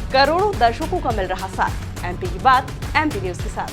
करोड़ों दर्शकों का मिल रहा साथ। एमपी की बात एमपी न्यूज के साथ।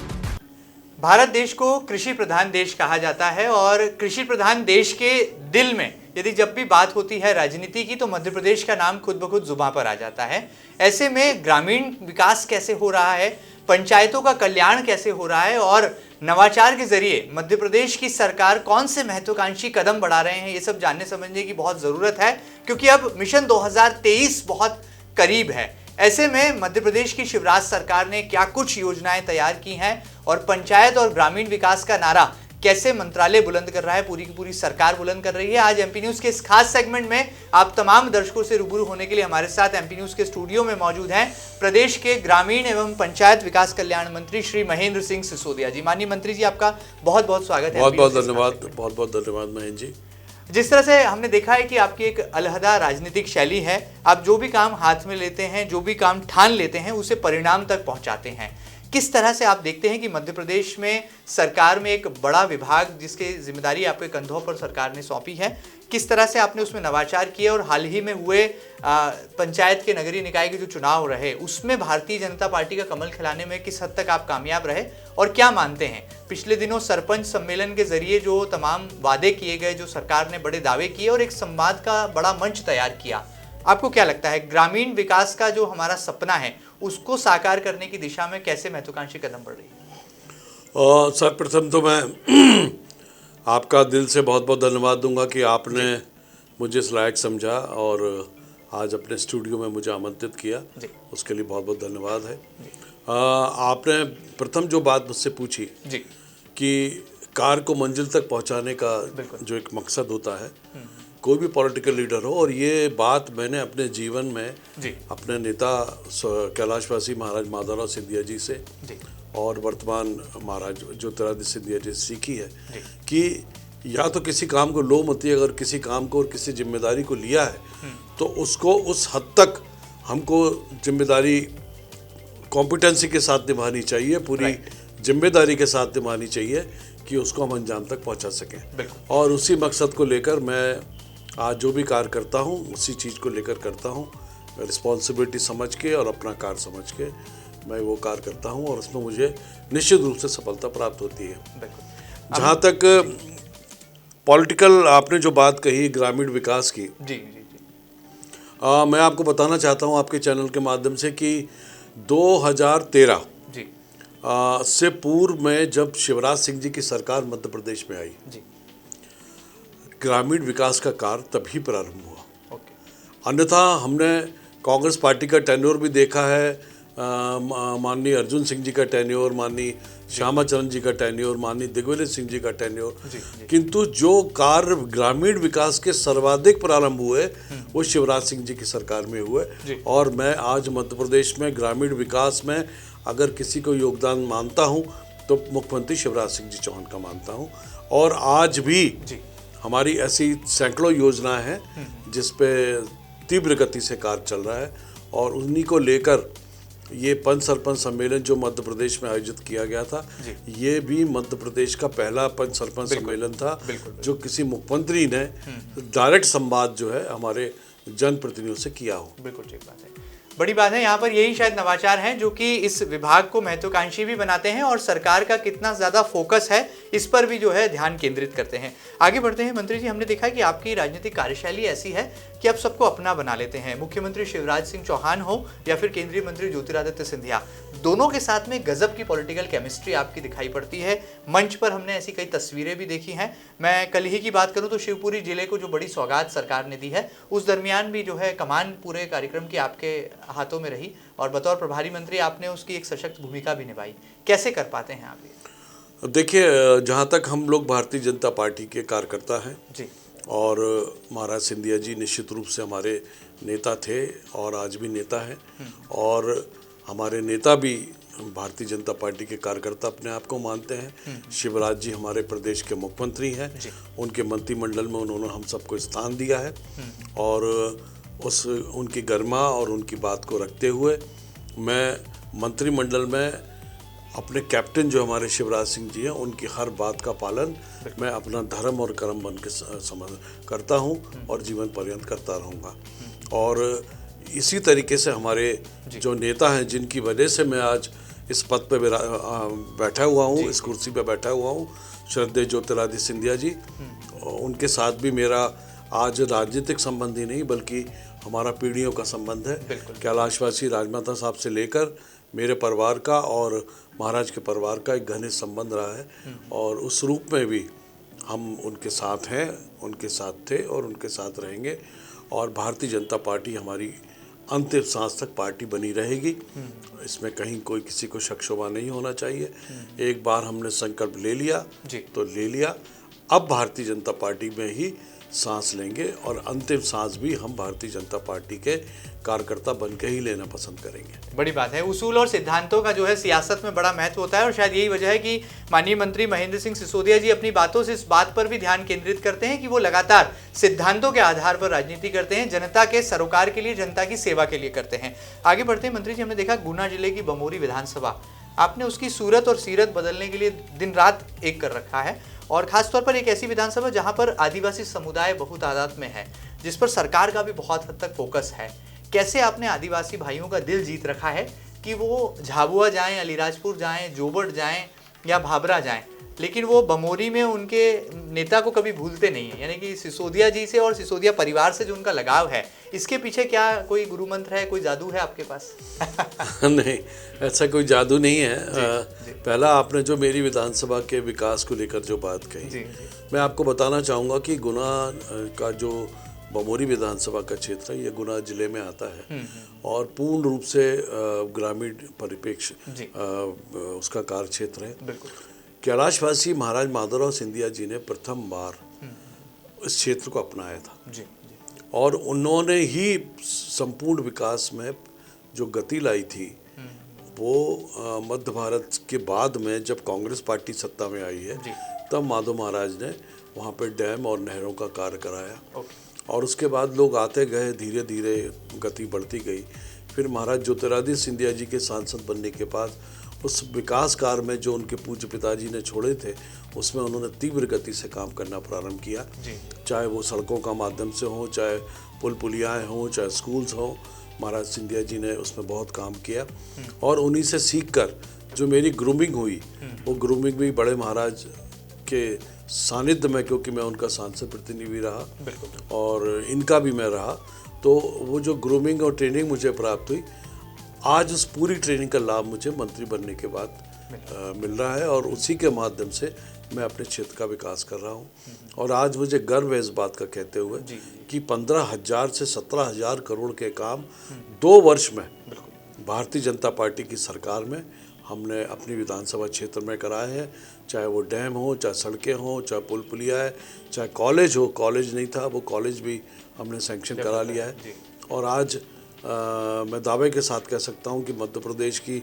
भारत देश को कृषि प्रधान देश कहा जाता है और कृषि प्रधान देश के दिल में यदि जब भी बात होती है राजनीति की तो मध्य प्रदेश का नाम खुद ब खुद जुबान पर आ जाता है। ऐसे में ग्रामीण विकास कैसे हो रहा है, पंचायतों का कल्याण कैसे हो रहा है और नवाचार के जरिए मध्य प्रदेश की सरकार कौन से महत्वाकांक्षी कदम बढ़ा रहे हैं, ये सब जानने समझने की बहुत ज़रूरत है क्योंकि अब मिशन 2023 बहुत करीब है। ऐसे में मध्य प्रदेश की शिवराज सरकार ने क्या कुछ योजनाएं तैयार की हैं और पंचायत और ग्रामीण विकास का नारा कैसे मंत्रालय बुलंद कर रहा है, पूरी की पूरी सरकार बुलंद कर रही है। आज एमपी न्यूज के इस खास सेगमेंट में आप तमाम दर्शकों से रूबरू होने के लिए हमारे साथ एमपी न्यूज के स्टूडियो में मौजूद हैं प्रदेश के ग्रामीण एवं पंचायत विकास कल्याण मंत्री श्री महेंद्र सिंह सिसोदिया जी। माननीय मंत्री जी, आपका बहुत बहुत स्वागत है। बहुत बहुत धन्यवाद महेंद्र जी। जिस तरह से हमने देखा है कि आपकी एक अलहदा राजनीतिक शैली है, आप जो भी काम हाथ में लेते हैं, जो भी काम ठान लेते हैं, उसे परिणाम तक पहुंचाते हैं। किस तरह से आप देखते हैं कि मध्य प्रदेश में सरकार में एक बड़ा विभाग जिसकी जिम्मेदारी आपके कंधों पर सरकार ने सौंपी है, किस तरह से आपने उसमें नवाचार किए और हाल ही में हुए पंचायत के नगरीय निकाय के जो चुनाव रहे उसमें भारतीय जनता पार्टी का कमल खिलाने में किस हद तक आप कामयाब रहे और क्या मानते हैं पिछले दिनों सरपंच सम्मेलन के जरिए जो तमाम वादे किए गए, जो सरकार ने बड़े दावे किए और एक संवाद का बड़ा मंच तैयार किया, आपको क्या लगता है ग्रामीण विकास का जो हमारा सपना है उसको साकार करने की दिशा में कैसे महत्वाकांक्षी कदम बढ़ रही है? सर्वप्रथम तो मैं आपका दिल से बहुत बहुत धन्यवाद दूंगा कि आपने मुझे इस लायक समझा और आज अपने स्टूडियो में मुझे आमंत्रित किया, उसके लिए बहुत बहुत धन्यवाद है। आपने प्रथम जो बात मुझसे पूछी कि कार को मंजिल तक पहुंचाने का जो एक मकसद होता है, कोई भी पॉलिटिकल लीडर हो, और ये बात मैंने अपने जीवन में अपने नेता कैलाशवासी महाराज माधवराव सिंधिया जी से और वर्तमान महाराज ज्योतिरादित्य सिंधिया जी से सीखी है कि या तो किसी काम को लो मत, अगर किसी काम को और किसी जिम्मेदारी को लिया है तो उसको उस हद तक हमको जिम्मेदारी कॉम्पिटेंसी के साथ निभानी चाहिए, पूरी जिम्मेदारी के साथ निभानी चाहिए कि उसको हम अंजाम तक पहुंचा सकें। और उसी मकसद को लेकर मैं आज जो भी कार्य करता हूँ उसी चीज़ को लेकर करता हूँ, रिस्पॉन्सिबिलिटी समझ के और अपना कार्य समझ के मैं वो कार्य करता हूँ और उसमें मुझे निश्चित रूप से सफलता प्राप्त होती है। जहाँ तक पॉलिटिकल आपने जो बात कही ग्रामीण विकास की, मैं आपको बताना चाहता हूँ आपके चैनल के माध्यम से कि 2013 से पूर्व में जब शिवराज सिंह जी की सरकार मध्य प्रदेश में आई, ग्रामीण विकास का कार्य तभी प्रारंभ हुआ। अन्यथा हमने कांग्रेस पार्टी का टेन्योर भी देखा है, माननीय अर्जुन सिंह जी का टेन्योर, माननीय श्यामाचरण जी का टेन्योर, माननीय दिग्विजय सिंह जी का टेन्योर, किंतु जो कार्य ग्रामीण विकास के सर्वाधिक प्रारंभ हुए वो शिवराज सिंह जी की सरकार में हुए। और मैं आज मध्य प्रदेश में ग्रामीण विकास में अगर किसी को योगदान मानता हूँ तो मुख्यमंत्री शिवराज सिंह जी चौहान का मानता हूँ। और आज भी हमारी ऐसी सैकड़ों योजनाएं हैं जिस पे तीव्र गति से कार्य चल रहा है और उन्हीं को लेकर ये पंच सरपंच सम्मेलन जो मध्य प्रदेश में आयोजित किया गया था, ये भी मध्य प्रदेश का पहला पंच सरपंच सम्मेलन था जो किसी मुख्यमंत्री ने डायरेक्ट संवाद जो है हमारे जनप्रतिनिधियों से किया हो। बिल्कुल ठीक बात है, बड़ी बात है। यहाँ पर यही शायद नवाचार हैं जो कि इस विभाग को महत्वाकांक्षी भी बनाते हैं और सरकार का कितना ज़्यादा फोकस है इस पर भी जो है ध्यान केंद्रित करते हैं। आगे बढ़ते हैं मंत्री जी, हमने देखा कि आपकी राजनीतिक कार्यशैली ऐसी है कि आप सबको अपना बना लेते हैं। मुख्यमंत्री शिवराज सिंह चौहान हो या फिर केंद्रीय मंत्री ज्योतिरादित्य सिंधिया, दोनों के साथ में गजब की पॉलिटिकल केमिस्ट्री आपकी दिखाई पड़ती है। मंच पर हमने ऐसी कई तस्वीरें भी देखी हैं। मैं कल ही की बात करूं तो शिवपुरी जिले को जो बड़ी सौगात सरकार ने दी है, उस दरमियान भी जो है कमान पूरे कार्यक्रम की आपके हाथों में रही और बतौर प्रभारी मंत्री आपने उसकी एक सशक्त भूमिका भी निभाई। कैसे कर पाते हैं आप ये? देखिए, जहाँ तक हम लोग भारतीय जनता पार्टी के कार्यकर्ता हैं और महाराज सिंधिया जी निश्चित रूप से हमारे नेता थे और आज भी नेता हैं और हमारे नेता भी भारतीय जनता पार्टी के कार्यकर्ता अपने आप को मानते हैं। शिवराज जी हमारे प्रदेश के मुख्यमंत्री हैं, उनके मंत्रिमंडल में उन्होंने हम सबको स्थान दिया है और उस उनकी गरिमा और उनकी बात को रखते हुए मैं मंत्रिमंडल में अपने कैप्टन जो हमारे शिवराज सिंह जी हैं उनकी हर बात का पालन मैं अपना धर्म और कर्म बन के समझ करता हूं और जीवन पर्यंत करता रहूंगा। और इसी तरीके से हमारे जो नेता हैं, जिनकी वजह से मैं आज इस पद पे बैठा हुआ हूँ, इस कुर्सी पे बैठा हुआ हूँ, श्रद्धेय ज्योतिरादित्य सिंधिया जी, उनके साथ भी मेरा आज राजनीतिक संबंध ही नहीं बल्कि हमारा पीढ़ियों का संबंध है। कैलाशवासी राजमाता साहब से लेकर मेरे परिवार का और महाराज के परिवार का एक घनिष्ठ संबंध रहा है, और उस रूप में भी हम उनके साथ हैं, उनके साथ थे और उनके साथ रहेंगे। और भारतीय जनता पार्टी हमारी अंतिम सांस तक पार्टी बनी रहेगी, इसमें कहीं कोई किसी को शक शुबा नहीं होना चाहिए। एक बार हमने संकल्प ले लिया तो ले लिया, अब भारतीय जनता पार्टी में ही सांस लेंगे और अंतिम सांस भी हम भारतीय जनता पार्टी के कार्यकर्ता बन के ही लेना पसंद करेंगे। बड़ी बात है। उसूल और सिद्धांतों का जो है सियासत में बड़ा महत्व होता है, और शायद यही वजह है कि माननीय मंत्री महेंद्र सिंह सिसोदिया जी अपनी बातों से इस बात पर भी ध्यान केंद्रित करते हैं कि वो लगातार सिद्धांतों के आधार पर राजनीति करते हैं, जनता के सरोकार के लिए, जनता की सेवा के लिए करते हैं। आगे बढ़ते हैं मंत्री जी, हमने देखा गुना जिले की बमोरी विधानसभा, आपने उसकी सूरत और सीरत बदलने के लिए दिन रात एक कर रखा है, और खासतौर पर एक ऐसी विधानसभा जहां पर आदिवासी समुदाय बहुत तादाद में है, जिस पर सरकार का भी बहुत हद तक फोकस है। कैसे आपने आदिवासी भाइयों का दिल जीत रखा है कि वो झाबुआ जाएं, अलीराजपुर जाएं, जोबट जाएं या भाबरा जाएं, लेकिन वो बमोरी में उनके नेता को कभी भूलते नहीं है, यानी कि सिसोदिया जी से और सिसोदिया परिवार से जो उनका लगाव है, इसके पीछे क्या कोई गुरु मंत्र है, कोई जादू है आपके पास? नहीं, ऐसा कोई जादू नहीं है। पहला आपने जो मेरी विधानसभा के विकास को लेकर जो बात कही, मैं आपको बताना चाहूँगा कि गुना का जो बमोरी विधानसभा का क्षेत्र है, ये गुना जिले में आता है और पूर्ण रूप से ग्रामीण परिप्रेक्ष्य उसका कार्य क्षेत्र है। बिल्कुल। कैलाशवासी महाराज माधवराव सिंधिया जी ने प्रथम बार इस क्षेत्र को अपनाया था और उन्होंने ही संपूर्ण विकास में जो गति लाई थी, वो मध्य भारत के बाद में जब कांग्रेस पार्टी सत्ता में आई है, तब माधव महाराज ने वहाँ पे डैम और नहरों का कार्य कराया। और उसके बाद लोग आते गए, धीरे धीरे गति बढ़ती गई। फिर महाराज ज्योतिरादित्य सिंधिया जी के सांसद बनने के बाद उस विकास कार्य में जो उनके पूज्य पिताजी ने छोड़े थे, उसमें उन्होंने तीव्र गति से काम करना प्रारंभ किया, चाहे वो सड़कों का माध्यम से हो, चाहे पुल पुलियाएँ हों, चाहे स्कूल्स हों। महाराज सिंधिया जी ने उसमें बहुत काम किया और उन्हीं से सीखकर जो मेरी ग्रूमिंग हुई, वो ग्रूमिंग भी बड़े महाराज के सानिध्य में, क्योंकि मैं उनका सांसद प्रतिनिधि भी रहा और इनका भी मैं रहा, तो वो जो ग्रूमिंग और ट्रेनिंग मुझे प्राप्त हुई, आज उस पूरी ट्रेनिंग का लाभ मुझे मंत्री बनने के बाद मिल रहा है और उसी के माध्यम से मैं अपने क्षेत्र का विकास कर रहा हूँ। और आज मुझे गर्व है इस बात का कहते हुए कि 15,000 से 17,000 करोड़ के काम 2 वर्ष में भारतीय जनता पार्टी की सरकार में हमने अपनी विधानसभा क्षेत्र में कराए हैं। चाहे वो डैम हो, चाहे सड़कें हों, चाहे पुल पुलिया है, चाहे कॉलेज हो, कॉलेज नहीं था वो कॉलेज भी हमने सैंक्शन करा लिया है। और आज मैं दावे के साथ कह सकता हूं कि मध्य प्रदेश की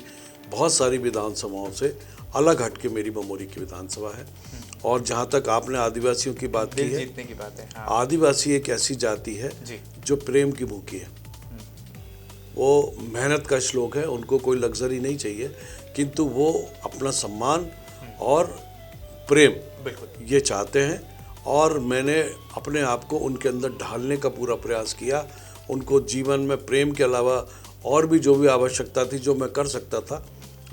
बहुत सारी विधानसभाओं से अलग हट के मेरी बमोरी की विधानसभा है। और जहां तक आपने आदिवासियों की बात की है, जीतने की बात है, हाँ। आदिवासी एक ऐसी जाति है जो प्रेम की भूखी है, वो मेहनत का श्लोक है, उनको कोई लग्जरी नहीं चाहिए, किंतु वो अपना सम्मान और प्रेम ये चाहते हैं। और मैंने अपने आप को उनके अंदर ढालने का पूरा प्रयास किया, उनको जीवन में प्रेम के अलावा और भी जो भी आवश्यकता थी, जो मैं कर सकता था,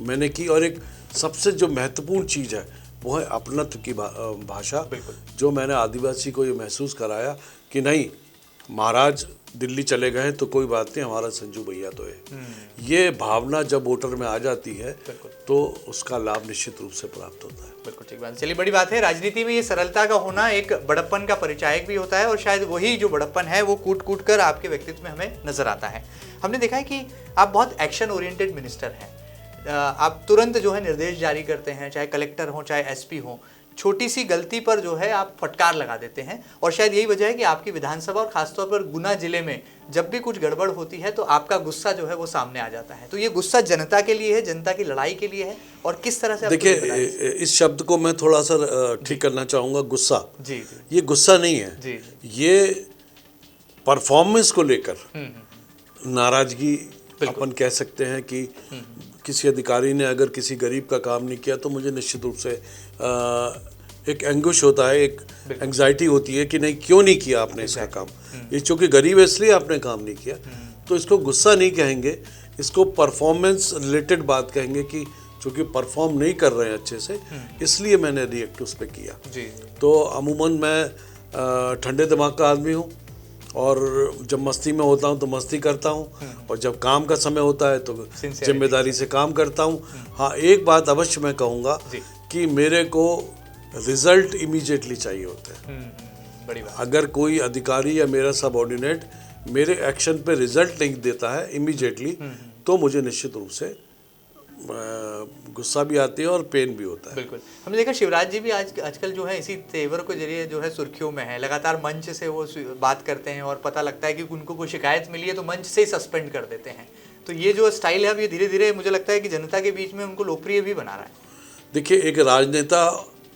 मैंने की। और एक सबसे जो महत्वपूर्ण चीज़ है वो है अपनत्व की भाषा, जो मैंने आदिवासी को ये महसूस कराया कि नहीं, महाराज दिल्ली चले गए तो कोई बात नहीं, हमारा संजू भैया तो है। ये भावना जब वोटर में आ जाती है तो उसका लाभ निश्चित रूप से प्राप्त होता है। बिल्कुल ठीक बात। चलिए, बड़ी बात है, राजनीति में ये सरलता का होना एक बड़प्पन का परिचायक भी होता है, और शायद वही जो बड़प्पन है वो कूट कूट कर आपके व्यक्तित्व में हमें नजर आता है। हमने देखा है कि आप बहुत एक्शन ओरिएंटेड मिनिस्टर हैं, आप तुरंत जो है निर्देश जारी करते हैं, चाहे कलेक्टर हो चाहे एसपी हो, छोटी सी गलती पर जो है आप फटकार लगा देते हैं। और शायद यही वजह है कि आपकी विधानसभा और खासतौर पर गुना जिले में जब भी कुछ गड़बड़ होती है तो आपका गुस्सा जो है वो सामने आ जाता है। तो ये गुस्सा जनता के लिए है, जनता की लड़ाई के लिए है, और किस तरह से? देखिए, इस शब्द को मैं थोड़ा सा ठीक करना चाहूँगा। गुस्सा, ये गुस्सा नहीं है, ये परफॉर्मेंस को लेकर नाराजगी अपन कह सकते हैं कि किसी अधिकारी ने अगर किसी गरीब का काम नहीं किया तो मुझे निश्चित रूप से एक एंगुश होता है, एक एंग्जाइटी होती है कि नहीं, क्यों नहीं किया आपने इसका काम, ये चूँकि गरीब है इसलिए आपने काम नहीं किया। तो इसको गुस्सा नहीं कहेंगे, इसको परफॉर्मेंस रिलेटेड बात कहेंगे कि चूँकि परफॉर्म नहीं कर रहे हैं अच्छे से, इसलिए मैंने रिएक्ट उस पर किया जी। तो अमूमन मैं ठंडे दिमाग का आदमी हूँ और जब मस्ती में होता हूँ तो मस्ती करता हूँ और जब काम का समय होता है तो जिम्मेदारी से काम करता हूँ। हाँ, एक बात अवश्य मैं कहूँगा कि मेरे को रिजल्ट इमीडिएटली चाहिए होते हैं। बड़ी बात। अगर कोई अधिकारी या मेरा सबऑर्डिनेट मेरे एक्शन पे रिजल्ट नहीं देता है इमीडिएटली, तो मुझे निश्चित रूप से गुस्सा भी आती है और पेन भी होता है। बिल्कुल, हमने देखा शिवराज जी भी आजकल जो है इसी तेवर के जरिए जो है सुर्खियों में है, लगातार मंच से वो बात करते हैं और पता लगता है कि उनको कोई शिकायत मिली है तो मंच से ही सस्पेंड कर देते हैं। तो ये जो स्टाइल है अब ये धीरे धीरे मुझे लगता है कि जनता के बीच में उनको लोकप्रिय भी बना रहा है। देखिए, एक राजनेता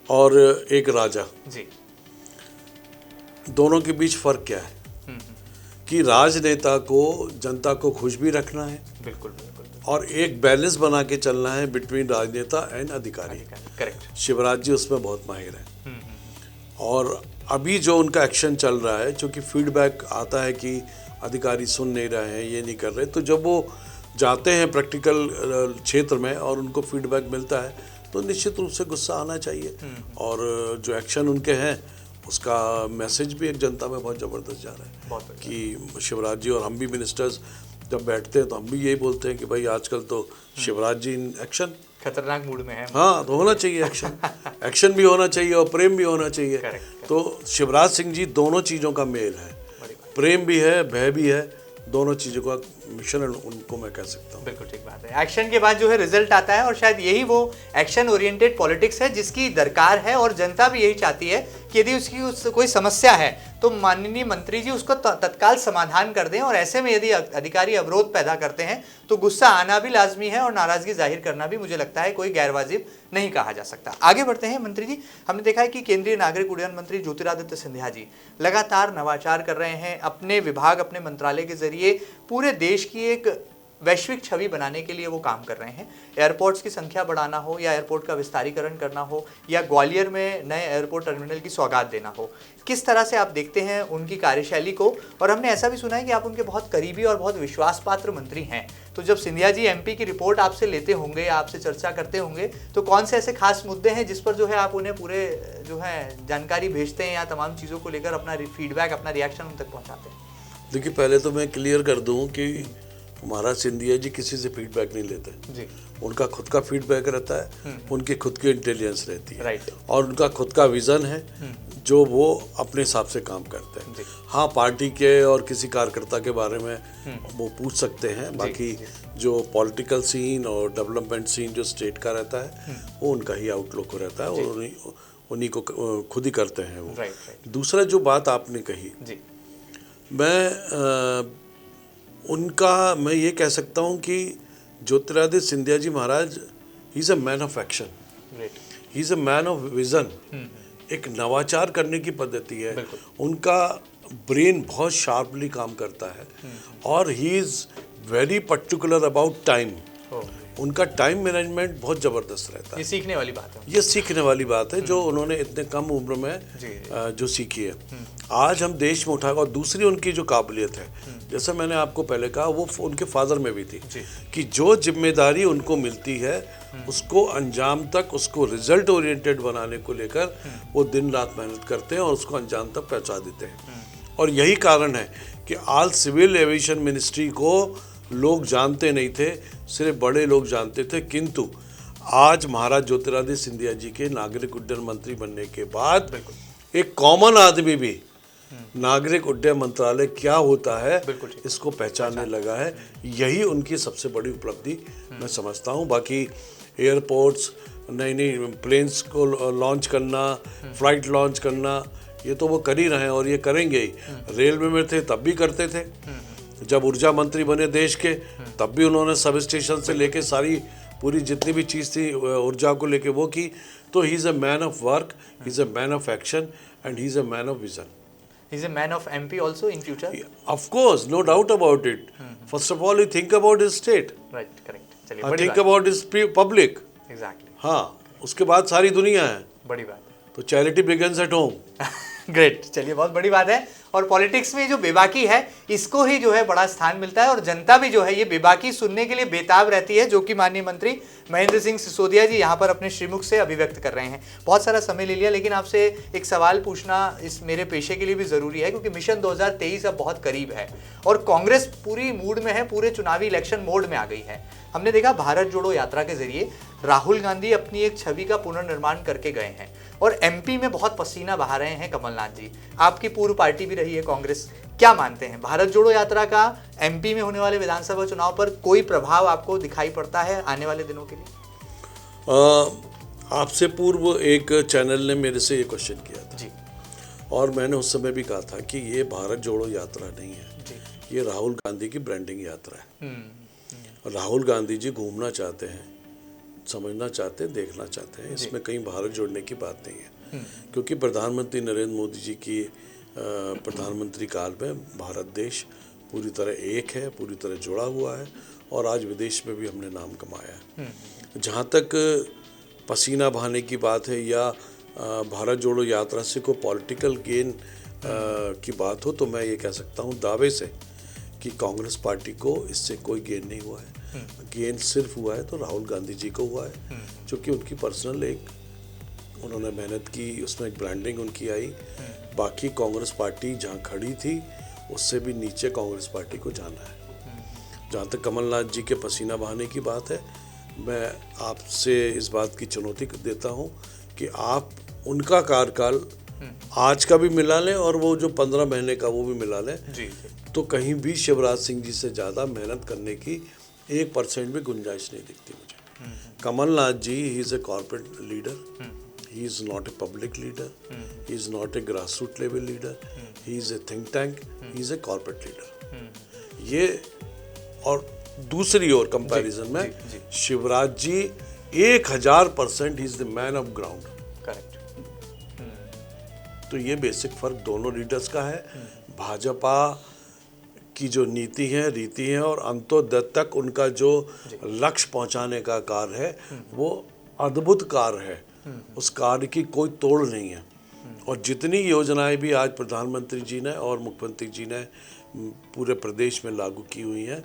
और एक राजा जी, दोनों के बीच फर्क क्या है कि राजनेता को जनता को खुश भी रखना है, बिल्कुल बिल्कुल, और एक बैलेंस बना के चलना है बिटवीन राजनेता एंड अधिकारी। करेक्ट। शिवराज जी उसमें बहुत माहिर हैं। और अभी जो उनका एक्शन चल रहा है, क्योंकि फीडबैक आता है कि अधिकारी सुन नहीं रहे हैं, ये नहीं कर रहे, तो जब वो जाते हैं प्रैक्टिकल क्षेत्र में और उनको फीडबैक मिलता है तो निश्चित रूप से गुस्सा आना चाहिए। और जो एक्शन उनके हैं उसका मैसेज भी एक जनता में बहुत ज़बरदस्त जा रहा है कि शिवराज जी, और हम भी मिनिस्टर्स जब बैठते हैं तो हम भी यही बोलते हैं कि भाई आजकल तो शिवराज जी इन एक्शन, खतरनाक मूड में है। हाँ, तो होना चाहिए एक्शन। एक्शन भी होना चाहिए और प्रेम भी होना चाहिए। तो शिवराज सिंह जी दोनों चीज़ों का मेल है, प्रेम भी है, भय भी है, दोनों चीज़ों का मिश्रण उनको मैं कह सकता हूँ। बिल्कुल ठीक बात है। एक्शन के बाद जो है रिजल्ट आता है और शायद यही वो एक्शन ओरिएंटेड पॉलिटिक्स है जिसकी दरकार है और जनता भी यही चाहती है कि यदि उसकी कोई समस्या है तो माननीय मंत्री जी उसको तत्काल समाधान कर दें। और ऐसे में यदि अधिकारी अवरोध पैदा करते हैं तो गुस्सा आना भी लाजमी है और नाराजगी जाहिर करना भी मुझे लगता है कोई गैरवाजिब नहीं कहा जा सकता। आगे बढ़ते हैं मंत्री जी, हमने देखा है कि केंद्रीय नागरिक उड्डयन मंत्री ज्योतिरादित्य सिंधिया जी लगातार नवाचार कर रहे हैं, अपने विभाग, अपने मंत्रालय के जरिए पूरे देश की एक वैश्विक छवि बनाने के लिए वो काम कर रहे हैं। एयरपोर्ट्स की संख्या बढ़ाना हो या एयरपोर्ट का विस्तारीकरण करना हो या ग्वालियर में नए एयरपोर्ट टर्मिनल की सौगात देना हो, किस तरह से आप देखते हैं उनकी कार्यशैली को? और हमने ऐसा भी सुना है कि आप उनके बहुत करीबी और बहुत विश्वास पात्र मंत्री हैं। तो जब सिंधिया जी एमपी की रिपोर्ट आपसे लेते होंगे, आपसे चर्चा करते होंगे, तो कौन से ऐसे खास मुद्दे हैं जिस पर जो है आप उन्हें पूरे जो है जानकारी भेजते हैं या तमाम चीज़ों को लेकर अपना फीडबैक, अपना रिएक्शन उन तक पहुँचाते हैं? देखिए, पहले तो मैं क्लियर कर दूँ कि महाराज सिंधिया जी किसी से फीडबैक नहीं लेते जी। उनका खुद का फीडबैक रहता है, उनकी खुद की इंटेलिजेंस रहती है, और उनका खुद का विज़न है जो वो अपने हिसाब से काम करते हैं। हाँ, पार्टी के और किसी कार्यकर्ता के बारे में वो पूछ सकते हैं, बाकी जो पॉलिटिकल सीन और डेवलपमेंट सीन जो स्टेट का रहता है वो उनका ही आउटलुक रहता है और उन्हीं को खुद ही करते हैं वो। दूसरा जो बात आपने कही, मैं ये कह सकता हूँ कि Jyotiraditya Scindia ji Maharaj, he is a man of action, he is a man of vision. एक नवाचार करने की पद्धति है, उनका ब्रेन बहुत शार्पली काम करता है और he is very particular about time. उनका टाइम मैनेजमेंट बहुत ज़बरदस्त रहता है। ये सीखने वाली बात है। ये सीखने वाली बात है जो उन्होंने इतने कम उम्र में जो सीखी है, आज हम देश में उठाएगा। और दूसरी उनकी जो काबिलियत है, जैसे मैंने आपको पहले कहा, वो उनके फादर में भी थी कि जो जिम्मेदारी उनको मिलती है उसको अंजाम तक, उसको रिजल्ट ओरिएंटेड बनाने को लेकर वो दिन रात मेहनत करते हैं और उसको अंजाम तक पहुँचा देते हैं। और यही कारण है कि आज सिविल एविएशन मिनिस्ट्री को लोग जानते नहीं थे, सिर्फ बड़े लोग जानते थे, किंतु आज महाराज ज्योतिरादित्य सिंधिया जी के नागरिक उड्डयन मंत्री बनने के बाद एक कॉमन आदमी भी नागरिक उड्डयन मंत्रालय क्या होता है इसको पहचानने लगा है। यही उनकी सबसे बड़ी उपलब्धि मैं समझता हूँ। बाकी एयरपोर्ट्स, नई नई प्लेन्स को लॉन्च करना, फ्लाइट लॉन्च करना, ये तो वो कर ही रहे हैं और ये करेंगे ही। रेलवे में थे तब भी करते थे, जब ऊर्जा मंत्री बने देश के तब भी उन्होंने सब स्टेशन से लेके सारी पूरी जितनी भी चीज़ थी ऊर्जा को लेके वो की। तो ही is a man of work, he is a man of action and he is a man of vision. He is a man of MP also in future? Of course, no doubt about it. First of all, he think about his state. Right, correct. चलिए, बड़ी think about his public. Exactly. हाँ, उसके बाद सारी दुनिया है। बड़ी बात है। तो charity begins at home. Great, चलिए बहुत बड़ी बात है। और पॉलिटिक्स में जो बेबाकी है इसको ही जो है बड़ा स्थान मिलता है और जनता भी जो है ये बेबाकी सुनने के लिए बेताब रहती है, जो कि माननीय मंत्री महेंद्र सिंह सिसोदिया जी यहाँ पर अपने श्रीमुख से अभिव्यक्त कर रहे हैं। बहुत सारा समय ले लिया, लेकिन आपसे एक सवाल पूछना इस मेरे पेशे के लिए भी जरूरी है, क्योंकि मिशन 2023 अब बहुत करीब है और कांग्रेस पूरी मूड में है, पूरे चुनावी इलेक्शन मोड में आ गई है। हमने देखा भारत जोड़ो यात्रा के जरिए राहुल गांधी अपनी एक छवि का पुनर्निर्माण करके गए हैं और एमपी में बहुत पसीना बहा रहे हैं कमलनाथ जी। आपकी पूर्व पार्टी भी रही है कांग्रेस, क्या मानते हैं भारत जोड़ो यात्रा का एमपी में होने वाले विधानसभा चुनाव पर कोई प्रभाव आपको दिखाई पड़ता है आने वाले दिनों के लिए? आपसे पूर्व एक चैनल ने मेरे से ये क्वेश्चन किया था जी, और मैंने उस समय भी कहा था कि ये भारत जोड़ो यात्रा नहीं है जी, ये राहुल गांधी की ब्रांडिंग यात्रा है। राहुल गांधी जी घूमना चाहते हैं, समझना चाहते हैं, देखना चाहते हैं, इसमें कहीं भारत जोड़ने की बात नहीं है, क्योंकि प्रधानमंत्री नरेंद्र मोदी जी की प्रधानमंत्री काल में भारत देश पूरी तरह एक है, पूरी तरह जुड़ा हुआ है और आज विदेश में भी हमने नाम कमाया है। जहाँ तक पसीना बहाने की बात है या भारत जोड़ो यात्रा से कोई पॉलिटिकल गेन की बात हो, तो मैं ये कह सकता हूँ दावे से कि कांग्रेस पार्टी को इससे कोई गेन नहीं हुआ है। गेन सिर्फ हुआ है तो राहुल गांधी जी को हुआ है, क्योंकि उनकी पर्सनल एक उन्होंने मेहनत की, उसमें एक ब्रांडिंग उनकी आई। बाकी कांग्रेस पार्टी जहाँ खड़ी थी उससे भी नीचे कांग्रेस पार्टी को जाना है। जहाँ तक कमलनाथ जी के पसीना बहाने की बात है, मैं आपसे इस बात की चुनौती देता हूँ कि आप उनका कार्यकाल आज का भी मिला लें और वो जो 15 महीने का वो भी मिला लें जी, तो कहीं भी शिवराज सिंह जी से ज़्यादा मेहनत करने की 1% भी गुंजाइश नहीं दिखती मुझे। Kamal Nath ji he is a corporate leader, he is not a public leader, he is not a grassroots level leader, he is a think tank, he is a corporate leader। ये और दूसरी ओर कंपैरिजन में Shivraj ji 1000% he is the man of ground। Correct. तो ये basic फर्क दोनों leaders का है। भाजपा की जो नीति है, रीति है और अंत्योदय तक उनका जो लक्ष्य पहुंचाने का कार्य है वो अद्भुत कार्य है, उस कार्य की कोई तोड़ नहीं है। और जितनी योजनाएं भी आज प्रधानमंत्री जी ने और मुख्यमंत्री जी ने पूरे प्रदेश में लागू की हुई हैं,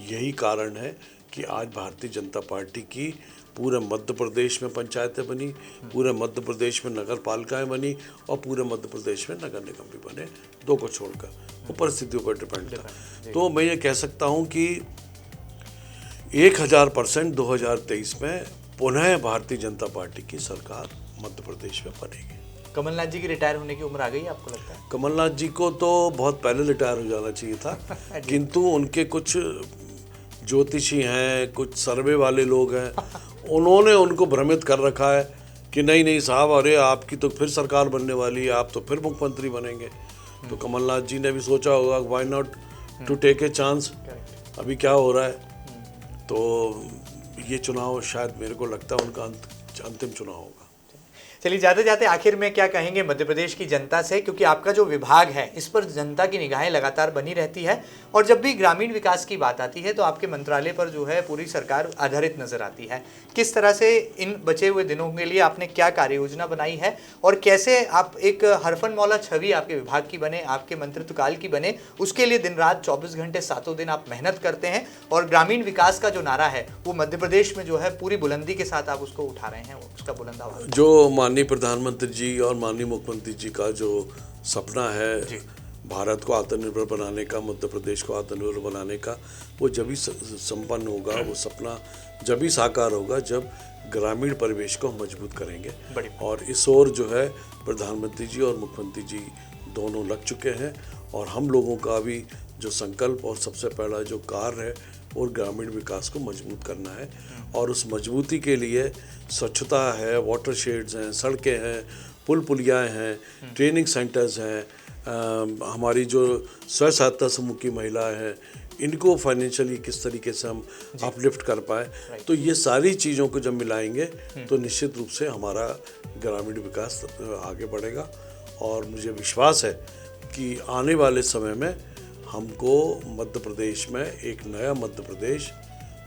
यही कारण है कि आज भारतीय जनता पार्टी की पूरे मध्य प्रदेश में पंचायतें बनी, पूरे मध्य प्रदेश में नगर पालिकाएँ बनी और पूरे मध्य प्रदेश में नगर निगम भी बने, 2 को छोड़कर। वो परिस्थितियों पर डिपेंड था। तो मैं ये कह सकता हूँ कि 1000% 2023 में पुनः भारतीय जनता पार्टी की सरकार मध्य प्रदेश में बनेगी। कमलनाथ जी की रिटायर होने की उम्र आ गई आपको लगता है? कमलनाथ जी को तो बहुत पहले रिटायर हो जाना चाहिए था किंतु उनके कुछ ज्योतिषी हैं, कुछ सर्वे वाले लोग हैं, उन्होंने उनको भ्रमित कर रखा है कि नहीं नहीं साहब, अरे आपकी तो फिर सरकार बनने वाली है, आप तो फिर मुख्यमंत्री बनेंगे। तो कमलनाथ जी ने भी सोचा होगा why not to take a chance, अभी क्या हो रहा है। तो ये चुनाव शायद मेरे को लगता है उनका अंतिम चुनाव होगा। चलिए जाते जाते आखिर में क्या कहेंगे मध्य प्रदेश की जनता से, क्योंकि आपका जो विभाग है इस पर जनता की निगाहें लगातार बनी रहती है और जब भी ग्रामीण विकास की बात आती है तो आपके मंत्रालय पर जो है पूरी सरकार आधारित नजर आती है। किस तरह से इन बचे हुए दिनों के लिए आपने क्या कार्य योजना बनाई है और कैसे आप एक हरफन मौला छवि आपके विभाग की बने, आपके मंत्रित्व काल की बने, उसके लिए दिन रात 24 घंटे 7 दिन आप मेहनत करते हैं और ग्रामीण विकास का जो नारा है वो मध्य प्रदेश में जो है पूरी बुलंदी के साथ आप उसको उठा रहे हैं, उसका बुलंद आवाज। जो माननीय प्रधानमंत्री जी और माननीय मुख्यमंत्री जी का जो सपना है भारत को आत्मनिर्भर बनाने का, मध्य प्रदेश को आत्मनिर्भर बनाने का, वो जब भी संपन्न होगा, वो सपना जब भी साकार होगा जब ग्रामीण परिवेश को मजबूत करेंगे। और इस ओर जो है प्रधानमंत्री जी और मुख्यमंत्री जी दोनों लग चुके हैं और हम लोगों का भी जो संकल्प और सबसे पहला जो कार्य है और ग्रामीण विकास को मजबूत करना है। और उस मजबूती के लिए स्वच्छता है, वाटर शेड्स हैं, सड़कें हैं, पुल पुलियाएँ हैं, ट्रेनिंग सेंटर्स हैं, हमारी जो स्व सहायता समूह की महिलाएँ हैं, इनको फाइनेंशियली किस तरीके से हम अपलिफ्ट कर पाए। तो ये सारी चीज़ों को जब मिलाएंगे तो निश्चित रूप से हमारा ग्रामीण विकास आगे बढ़ेगा। और मुझे विश्वास है कि आने वाले समय में हमको मध्य प्रदेश में एक नया मध्य प्रदेश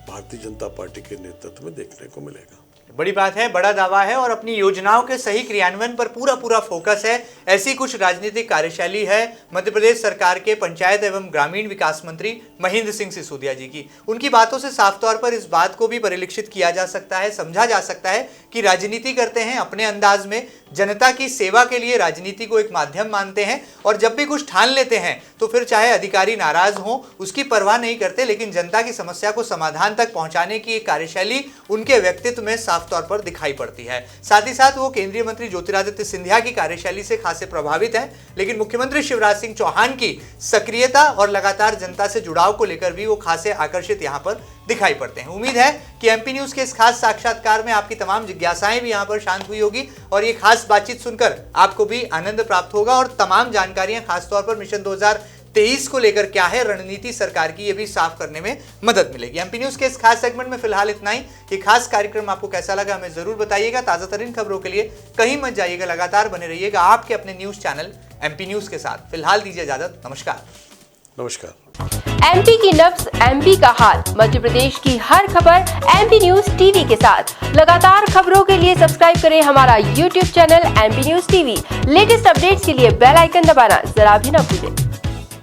भारतीय जनता पार्टी के नेतृत्व में देखने को मिलेगा। बड़ी बात है, बड़ा दावा है और अपनी योजनाओं के सही क्रियान्वयन पर पूरा फोकस है। ऐसी कुछ राजनीतिक कार्यशैली है मध्य प्रदेश सरकार के पंचायत एवं ग्रामीण विकास मंत्री महेंद्र सिंह सिसोदिया जी की। उनकी बातों से साफ तौर पर इस बात को भी परिलक्षित किया जा सकता है, समझा जा सकता है कि राजनीति करते हैं अपने अंदाज में, जनता की सेवा के लिए राजनीति को एक माध्यम मानते हैं और जब भी कुछ ठान लेते हैं तो फिर चाहे अधिकारी नाराज हों उसकी परवाह नहीं करते, लेकिन जनता की समस्या को समाधान तक पहुंचाने की एक कार्यशैली उनके व्यक्तित्व में साफ तौर पर दिखाई पड़ती है। साथ ही साथ वो केंद्रीय मंत्री ज्योतिरादित्य सिंधिया की कार्यशैली से खासे प्रभावित हैं, लेकिन मुख्यमंत्री शिवराज सिंह चौहान की सक्रियता और लगातार जनता से जुड़ाव को लेकर भी वो खासे आकर्षित यहाँ पर दिखाई पड़ते हैं। उम्मीद है कि एमपी न्यूज के इस खास साक्षात्कार में आपकी तमाम जिज्ञासाएं भी यहाँ पर शांत हुई होगी और ये खास बातचीत सुनकर आपको भी आनंद प्राप्त होगा और तमाम जानकारियां खासतौर पर मिशन 2023 को लेकर क्या है रणनीति सरकार की, ये भी साफ करने में मदद मिलेगी। एमपी न्यूज के इस खास सेगमेंट में फिलहाल इतना ही। ये खास कार्यक्रम आपको कैसा लगा हमें जरूर बताइएगा। ताजा तरीन खबरों के लिए कहीं मत जाइएगा, लगातार बने रहिएगा आपके अपने न्यूज चैनल एमपी न्यूज के साथ। फिलहाल दीजिए इजाजत, नमस्कार। एमपी की नब्ज, एमपी का हाल, मध्य प्रदेश की हर खबर एमपी न्यूज टीवी के साथ। लगातार खबरों के लिए सब्सक्राइब करें हमारा YouTube channel MP news TV. Latest updates के लिए बेल आइकन दबाना जरा भी न भूलें।